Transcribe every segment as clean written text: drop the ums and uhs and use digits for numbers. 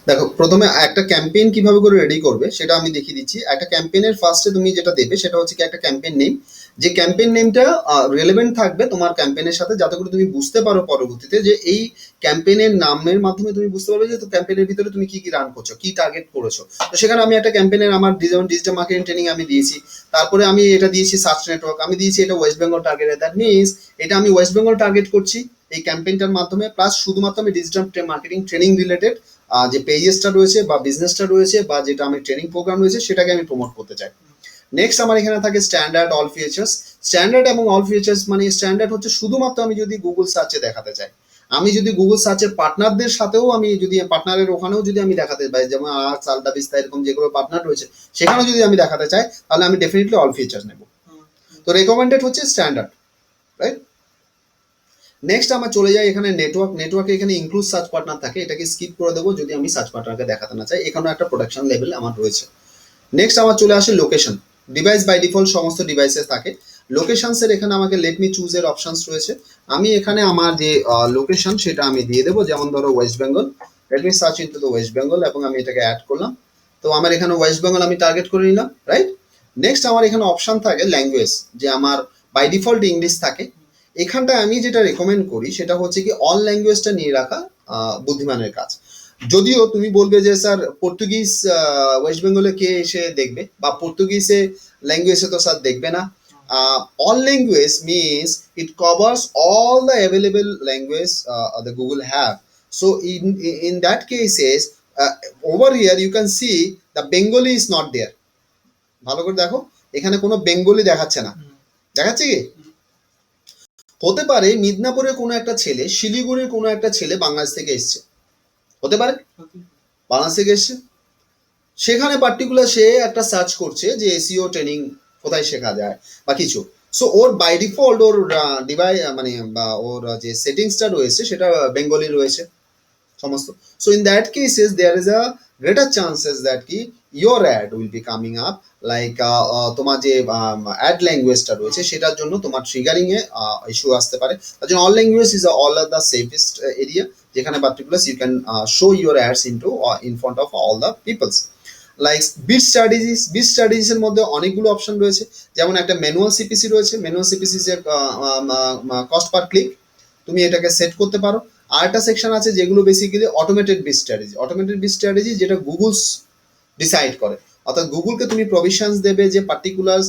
দেখো, প্রথমে একটা ক্যাম্পেইন কিভাবে করে রেডি করবে সেটা আমি দেখিয়ে দিচ্ছি। একটা ক্যাম্পেইনের ফার্স্টে তুমি যেটা দেবে সেটা হচ্ছে কি একটা ক্যাম্পেইন নেম, যে ক্যাম্পেইন নেমটা রিলেভেন্ট থাকবে তোমার ক্যাম্পেইনের সাথে, যাতে করে তুমি বুঝতে পারো পরবর্তীতে যে এই ক্যাম্পেইনের নামের মাধ্যমে তুমি বুঝতে পারবে যে ক্যাম্পেইনের ভিতরে তুমি কি কি রান করছো, কি টার্গেট করেছো। তো সেখানে আমি একটা ক্যাম্পেইনের আমার ডিজিটাল মার্কেটিং ট্রেনিং আমি দিয়েছি, তারপরে আমি এটা দিয়েছি সার্চ নেটওয়ার্ক, আমি দিয়েছি এটা West Bengal target. That means এটা আমি ওয়েস্ট বেঙ্গল টার্গেট করছি এই ক্যাম্পেইনটার মাধ্যমে, প্লাস শুধুমাত্র আমি ডিজিটাল মার্কেটিং ট্রেনিং রিলেটেড যে পেজেসটা রয়েছে বা বিজনেসটা রয়েছে বা যেটা আমি ট্রেনিং প্রোগ্রাম রয়েছে সেটাকে আমি প্রমোট করতে চাই। নেক্সট আমার এখানে থাকে স্ট্যান্ডার্ড অল ফিচার্স। স্ট্যান্ডার্ড এবং অল ফিচার্স মানে স্ট্যান্ডার্ড হচ্ছে শুধুমাত্র আমি যদি গুগল সার্চে দেখাতে চাই, আমি যদি গুগল সার্চের পার্টনারদের সাথেও আমি যদি পার্টনারের ওখানেও যদি আমি দেখাতে পাই, যেমন আর্টস আলটা বিস্তা এরকম যেগুলো পার্টনার রয়েছে সেখানেও যদি আমি দেখাতে চাই, তাহলে আমি ডেফিনেটলি অল ফিচার্স নেব। তো রেকমেন্ডেড হচ্ছে স্ট্যান্ডার্ড, রাইট। নেক্সট আমার চলে যায় এখানে নেটওয়ার্ক। নেটওয়ার্কে এখানে ইনক্লুড সার্চ পার্টনার থাকে, এটাকে স্কিপ করে দেবো যদি আমি সার্চ পার্টনারকে দেখাতে না চাই। এখানেও একটা প্রোডাকশন লেভেল আমার রয়েছে। নেক্সট আমার চলে আসে লোকেশন। ডিভাইস বাই ডিফল্ট সমস্ত ডিভাইসে থাকে। লোকেশনসের এখানে আমাকে লেট মি চুজ এর অপশনস রয়েছে। আমি এখানে আমার যে লোকেশন সেটা আমি দিয়ে দেবো, যেমন ধরো West Bengal. Let me search into the West Bengal এবং আমি এটাকে অ্যাড করলাম। তো আমার এখানে ওয়েস্ট বেঙ্গল আমি টার্গেট করে নিলাম, রাইট। নেক্সট আমার এখানে অপশন থাকে ল্যাঙ্গুয়েজ, যে আমার বাই ডিফল্ট ইংলিশ থাকে। এখানটায় আমি যেটা রেকমেন্ড করি সেটা হচ্ছে কি অল ল্যাঙ্গুয়েজটা নিয়ে রাখা বুদ্ধিমানের কাজ। যদিও তুমি বলবে যে স্যার পর্তুগিজ ওয়েস্ট বেঙ্গলে কে এসে দেখবে, বা পর্তুগিজে ল্যাঙ্গুয়েজে তো স্যার দেখবে না। All language means it covers all the available language the Google have. So in that cases over here you can see the Bengali is not there. ভালো করে দেখো, এখানে কোনো বেঙ্গলি দেখাচ্ছে না, দেখাচ্ছে কি? হতে পারে মিদনাপুরের কোনো একটা ছেলে, শিলিগুড়ির কোনো একটা ছেলে বাংলাদেশ থেকে এসছে, হতে পারে বাংলাদেশ থেকে এসছে, সেখানে পার্টিকুলার সে একটা সার্চ করছে যে এসইও ট্রেনিং কোথায় শেখা যায় বা কিছু। সো ওর বাই ডিফল্ট ওর মানে বা ওর যে সেটিংসটা রয়েছে সেটা বেঙ্গলি রয়েছে সমস্ত। So in that cases there is a greater chances that কি your ad will be coming up like তোমার যে অ্যাড ল্যাঙ্গুয়েজটা রয়েছে সেটার জন্য তোমার ট্রিগারিং এ ইস্যু আসতে পারে। তার জন্য all language is all are the safest area, যেখানে particular you can show your ads into in front of all the peoples. Like bid strategies, bid স্ট্র্যাটেজিসের মধ্যে অনেকগুলো অপশন রয়েছে। যেমন একটা ম্যানুয়াল সিপিসি রয়েছে, ম্যানুয়াল সিপিসি যে কস্ট পার ক্লিক তুমি এটাকে সেট করতে পারো। আর একটা সেকশন আছে যেগুলো basically automated bid strategy. Automated bid strategy যেটা গুগলস ডিসাইড করে, অর্থাৎ গুগলকে তুমি প্রভিশনস দেবে যে পার্টিকুলার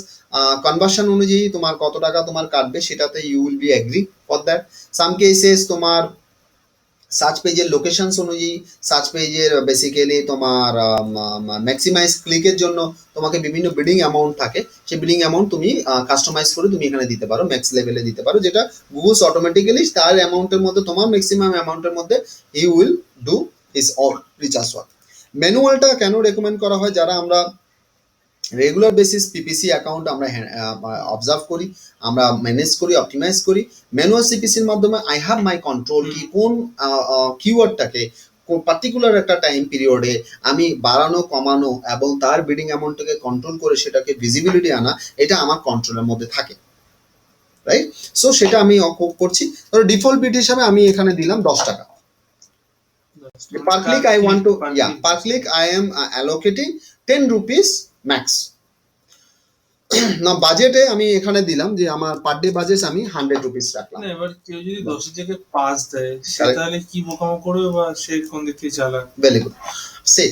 কনভার্সন অনুযায়ী তোমার কত টাকা তোমার কাটবে, সেটাতে you will be agree for that. Some cases তোমার সার্চ পেজের লোকেশনস অনুযায়ী, সার্চ পেজের বেসিক্যালি তোমার ম্যাক্সিমাইজ ক্লিকের জন্য তোমাকে বিভিন্ন বিডিং অ্যামাউন্ট থাকে, সেই বিডিং অ্যামাউন্ট তুমি কাস্টমাইজ করে তুমি এখানে দিতে পারো, ম্যাক্স লেভেলে দিতে পারো, যেটা গুগলস অটোমেটিক্যালি তার অ্যামাউন্টের মধ্যে তোমার ম্যাক্সিমাম অ্যামাউন্টের মধ্যে he will do his all recharge work. ম্যানুয়ালটা কেন রেকমেন্ড করা হয়? যারা আমরা রেগুলার বেসিস পিপিসি অ্যাকাউন্ট আমরা অবজার্ভ করি, আমরা ম্যানেজ করি, অপটিমাইজ করি, ম্যানুয়াল সিপিসির মাধ্যমে আই হ্যাভ মাই কন্ট্রোল কি কোন কিওয়ার্ডটাকে পার্টিকুলার একটা টাইম পিরিয়ডে আমি বাড়ানো কমানো এবং তার বিডিং অ্যামাউন্টটাকে কন্ট্রোল করে সেটাকে ভিজিবিলিটি আনা, এটা আমার কন্ট্রোলের মধ্যে থাকে, রাইট। সো সেটা আমি করছি। ধরো ডিফল্ট বিড হিসাবে আমি এখানে দিলাম 10 টাকা per click. I want to, yeah, per click I am allocating 10 rupees max. না বাজেটে আমি এখানে দিলাম যে আমার পার ডে বাজেট আমি 100 রুপিস রাখলাম। না এবার কেউ যদি 10 এর জায়গায় 5 দেয় সে তাহলে কি মোকামো করবে বা সে কোন দিক থেকে চালাবে? Very good. Say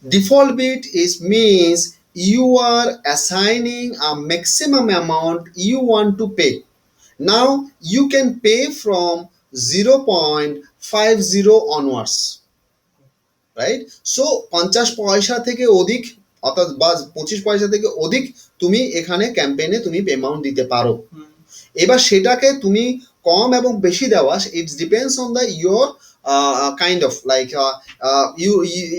default bid is means you are assigning a maximum amount you want to pay. Now you can pay from 0.50 onwards, right. So 50 পয়সা থেকে অধিক অর্থাৎ বা 25 পয়সা থেকে অধিক তুমি এখানে ক্যাম্পেইনে তুমি অ্যামাউন্ট দিতে পারো। এবার সেটাকে তুমি কম এবং বেশি দেওয়া, it's depends on the your kind of like you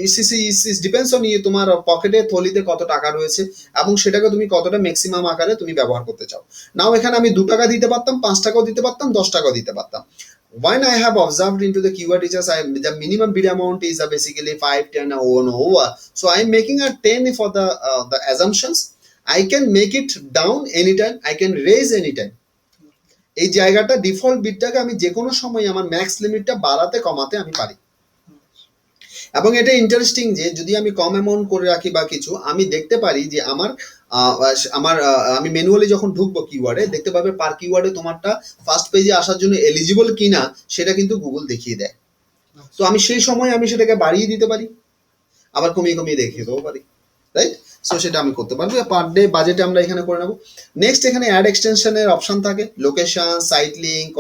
it's depends on তোমার পকেটে থলিতে কত টাকা রয়েছে এবং সেটাকে তুমি কতটা ম্যাক্সিমাম আকারে তুমি ব্যবহার করতে চাও। নাও এখানে আমি 2 টাকা দিতে পারতাম, 5 টাকাও দিতে পারতাম, 10 টাকাও দিতে পারতাম। When I have observed into the keyword research, the minimum bid amount is basically 5, 10 or over. So I'm making a 10 for the assumptions. I can make it down anytime. I can raise anytime. এই জায়গাটা default বিটটাকে আমি যে কোনো সময় আমার max লিমিটটা বাড়াতে কমাতে আমি পারি। এবং এটা ইন্টারেস্টিং যে যদি আমি কম অ্যামাউন্ট করে রাখি বা কিছু, আমি দেখতে পারি যে আমি ম্যানুয়ালি যখন ঢুকবো কিওয়ার্ডে দেখতে পাবে পার কিওয়ার্ডে তোমারটা ফার্স্ট পেজে আসার জন্য এলিজিবল কিনা সেটা কিন্তু গুগল দেখিয়ে দেয়। তো আমি সেই সময় আমি সেটাকে বাড়িয়ে দিতে পারি, আবার কমিয়ে কমিয়ে দেখিয়ে দেবো পারি, রাইট? সো সেটা আমি করতে পারবো। পার ডে বাজেটে আমরা এখানে করে নেবো। নেক্সট এখানে অ্যাড এক্সটেনশনের অপশন থাকে, location, site link,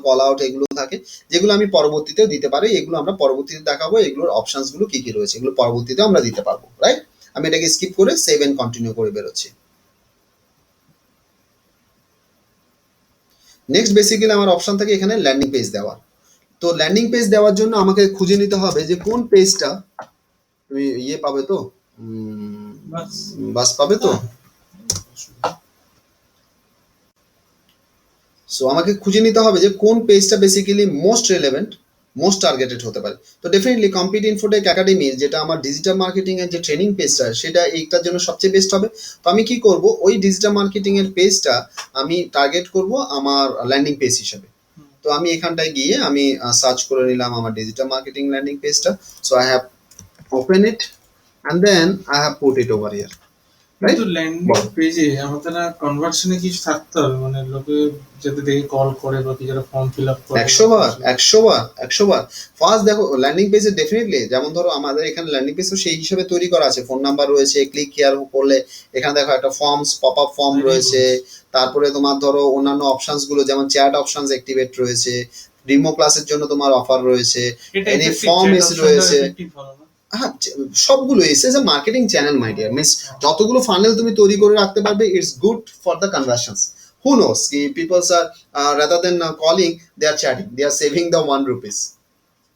call out এগুলো থাকে, যেগুলো আমি পরবর্তীতেও দিতে পারি। এগুলো আমরা পরবর্তীতে দেখাবো, এগুলোর অপশনস গুলো কি কি রয়েছে এগুলো পরবর্তীতে আমরা দিতে পারবো, রাইট? আমি এটাকে স্কিপ করে সেভ এন্ড কন্টিনিউ করে বেরোচ্ছি। নেক্সট বেসিক্যালি আমার অপশন থাকে এখানে ল্যান্ডিং পেজ দেওয়া। তো ল্যান্ডিং পেজ দেওয়ার জন্য আমাকে খুঁজে নিতে হবে যে কোন পেজটা তুমি পাবে, তো বাস পাবে তো। সো আমাকে খুঁজে নিতে হবে যে কোন পেজটা basically most relevant, most targeted হতে পারে। তো ডেফিনেটলি কম্পিট ইনফোটেক একাডেমি যেটা আমার ডিজিটাল মার্কেটিং এর যে ট্রেনিং পেজটা, সেটা এইটার জন্য সবচেয়ে বেস্ট হবে। তো আমি কি করব, ওই ডিজিটাল মার্কেটিং এর পেজটা আমি টার্গেট করব আমার ল্যান্ডিং পেজ হিসেবে। তো আমি এখানটায় গিয়ে আমি সার্চ করে নিলাম আমার ডিজিটাল মার্কেটিং ল্যান্ডিং পেজটা। So I have open it and then I have put it over here. কিন্তু ল্যান্ডিং পেজে আমাদের না কনভার্সনে কিছু থাকতে হবে, মানে লোকে যাতে দেখে কল করে বা কিছু ফর্ম ফিল আপ করে। 100 বার ফার্স্ট দেখো ল্যান্ডিং পেজে ডেফিনেটলি, যেমন ধরো আমাদের এখানে ল্যান্ডিং পেজ সেই হিসাবে তৈরি করা আছে, ফোন নাম্বার রয়েছে, ক্লিক হিয়ার করলে এখানে দেখো একটা ফর্মস পপ আপ ফর্ম রয়েছে, তারপরে তোমার ধরো অন্যান্য অপশনস গুলো যেমন চ্যাট অপশনস অ্যাক্টিভেট রয়েছে, ডেমো ক্লাসের জন্য তোমার অফার রয়েছে, এনি ফর্ম এস রয়েছে। হ্যাঁ, সবগুলো S A marketing channel my dear, means যতগুলো ফানেল তুমি তৈরি করে রাখতে পারবে, it's good for the conversions. Who knows? People are rather than calling, they are chatting. They are saving the ₹1.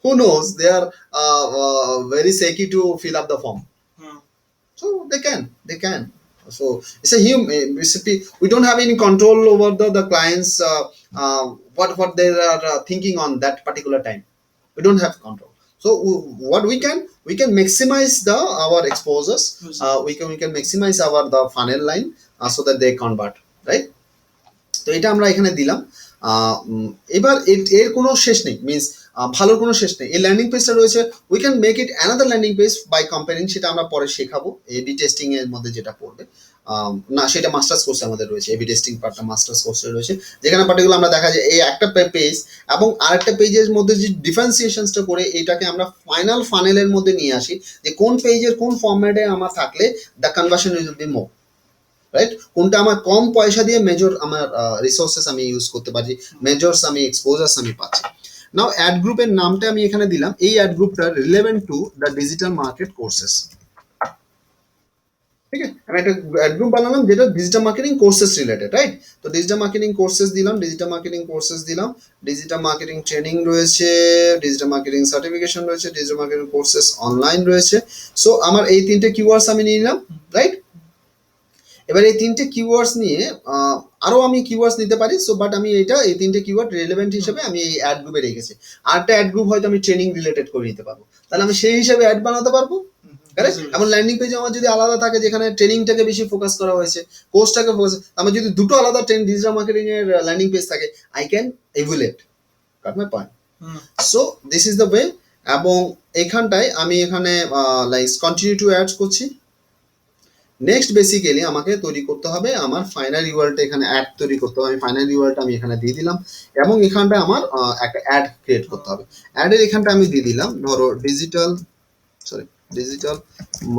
Who knows? They are very shaky to fill up the form. So they can. So it's a we don't have any control over the clients. What they are thinking on that particular time. We don't have control. So what we can maximize our exposures. We can maximize the funnel line so that they convert, right? তো এটা আমরা এখানে দিলাম। এবার এর কোনো শেষ নেই, মিনস ভালোর কোনো শেষ নেই। এই ল্যান্ডিং পেজটা রয়েছে, we can make it another landing page by comparing, সেটা আমরা পরে শেখাবো এবি টেস্টিং এর মধ্যে যেটা পড়বে। না, সেটা মাস্টার্স কোর্সে আমাদের রয়েছে, এবি টেস্টিং পার্টটা মাস্টার্স কোর্সে রয়েছে, যেখানে পার্টিকুলার আমরা দেখা যায় এই একটা পেজ এবং আরেকটা পেজের মধ্যে যে ডিফারেন্সিয়েশনসটা করে এটাকে আমরা ফাইনাল ফানেলের মধ্যে নিয়ে আসি, যে কোন পেজের কোন ফরম্যাটে আমার থাকলে the conversion will be more, right? কোনটা আমার কম পয়সা দিয়ে মেজর আমার রিসোর্সেস আমি ইউজ করতে পারছি, মেজরস আমি এক্সপোজার্স আমি পাচ্ছি। নাও অ্যাড গ্রুপের নামটা আমি এখানে দিলাম, এই অ্যাড গ্রুপটা relevant to the digital market courses. ঠিক আছে, আমি একটা অ্যাড গ্রুপ বানালাম যেটা digital marketing courses related, right? তো ডিজিটাল মার্কেটিং কোর্সেস দিলাম, ডিজিটাল মার্কেটিং ট্রেনিং রয়েছে, ডিজিটাল মার্কেটিং সার্টিফিকেশন রয়েছে, ডিজিটাল মার্কেটিং কোর্সেস অনলাইন রয়েছে। সো আমার এই তিনটে কিওয়ার্ডস আমি নিয়ে নিলাম, রাইট? এবার এই তিনটে কিওয়ার্ডস নিয়ে আরো আমি কিওয়ার্ডস নিতে পারি। সো বাট আমি এই তিনটে কিওয়ার্ড রিলেভেন্ট হিসেবে আমি এই অ্যাড গ্রুপে রেখেছি। আরেকটা অ্যাড গ্রুপ হয়তো আমি ট্রেনিং রিলেটেড করে নিতে পারবো, তাহলে আমি সেই হিসাবে অ্যাড বানাতে পারবো, কারেক্ট? এবং ল্যান্ডিং পেজে আমার যদি আলাদা থাকে যেখানে ট্রেনিংটাকে বেশি ফোকাস করা হয়েছে, কোর্সটাকে ফোকাস, আমার যদি দুটো আলাদা ডিজিটাল মার্কেটিং এর ল্যান্ডিং পেজ থাকে, I can এভুলেট, got my point? So this is the way. এবং এখানটায় আমি এখানে লাইক কন্টিনিউ টু অ্যাডস করছি। নেক্সট বেসিক্যালি আমাকে তৈরি করতে হবে আমার ফাইনাল ইউআরএলটা, এখানে অ্যাড তৈরি করতে হবে। ফাইনাল ইউআরএলটা আমি এখানে দিয়ে দিলাম এবং এখানটায় আমার একটা অ্যাড ক্রিয়েট করতে হবে। অ্যাডের এখানটা আমি দিয়ে দিলাম ধরো ডিজিটাল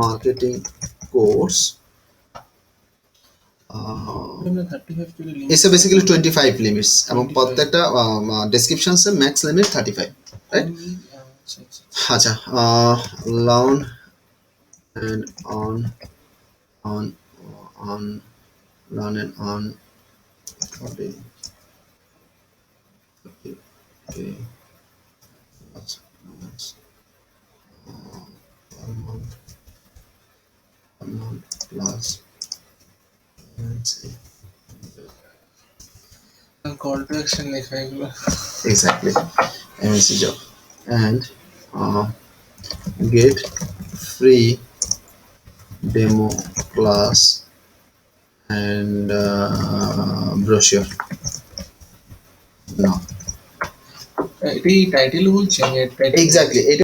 মার্কেটিং কোর্স, এসে বেসিক্যালি 25 লিমিটস এবং প্রত্যেকটা ডেসক্রিপশনসে ম্যাক্স লিমিট 35, রাইট? আচ্ছা, learn and on learn and on 40 plus call to action লেখা এগুলো, exactly, MSc job and get free demo class and brochure. No, এটাই টাইটেল বলছি আমি, exactly